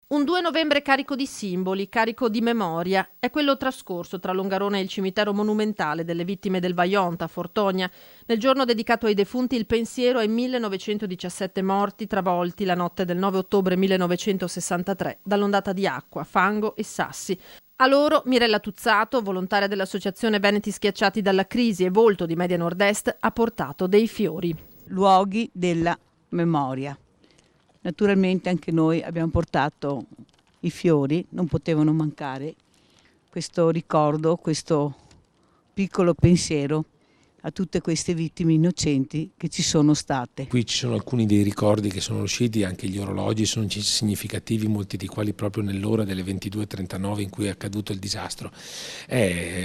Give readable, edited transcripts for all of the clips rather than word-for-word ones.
Un 2 novembre carico di simboli, carico di memoria. È quello trascorso tra Longarone e il cimitero monumentale delle vittime del Vajont a Fortonia. Nel giorno dedicato ai defunti il pensiero ai 1917 morti travolti la notte del 9 ottobre 1963 dall'ondata di acqua, fango e sassi. A loro Mirella Tuzzato, volontaria dell'associazione Veneti Schiacciati dalla Crisi e volto di Media Nord-Est, ha portato dei fiori. Luoghi della memoria. Naturalmente anche noi abbiamo portato i fiori, non potevano mancare, questo ricordo, questo piccolo pensiero a tutte queste vittime innocenti che ci sono state. Qui ci sono alcuni dei ricordi che sono usciti, anche gli orologi sono significativi, molti di quali proprio nell'ora delle 22:39 in cui è accaduto il disastro.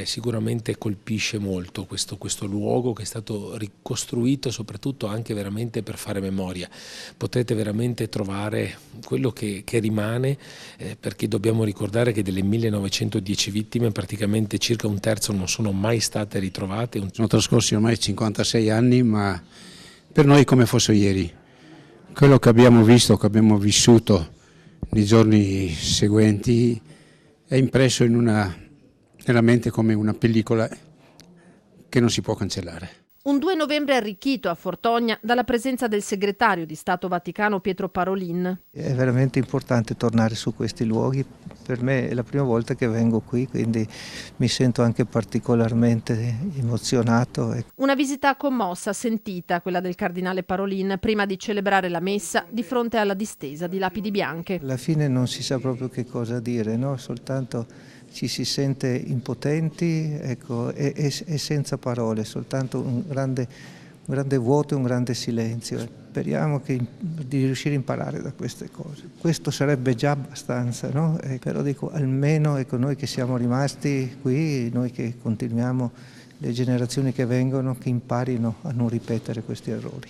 Sicuramente colpisce molto questo luogo che è stato ricostruito soprattutto anche veramente per fare memoria. Potete veramente trovare quello che rimane, perché dobbiamo ricordare che delle 1910 vittime praticamente circa un terzo non sono mai state ritrovate. Sono trascorsi ormai 56 anni, ma per noi come fosse ieri. Quello che abbiamo visto, che abbiamo vissuto nei giorni seguenti è impresso nella mente come una pellicola che non si può cancellare. Un 2 novembre arricchito a Fortonia dalla presenza del segretario di Stato Vaticano Pietro Parolin. È veramente importante tornare su questi luoghi, per me è la prima volta che vengo qui, quindi mi sento anche particolarmente emozionato. Una visita commossa, sentita, quella del cardinale Parolin, prima di celebrare la messa di fronte alla distesa di lapidi bianche. Alla fine non si sa proprio che cosa dire, no? Soltanto ci si sente impotenti, ecco, e senza parole, soltanto un grande vuoto e un grande silenzio. Speriamo di riuscire a imparare da queste cose. Questo sarebbe già abbastanza, no? Però dico, almeno noi che siamo rimasti qui, noi che continuiamo, le generazioni che vengono, che imparino a non ripetere questi errori.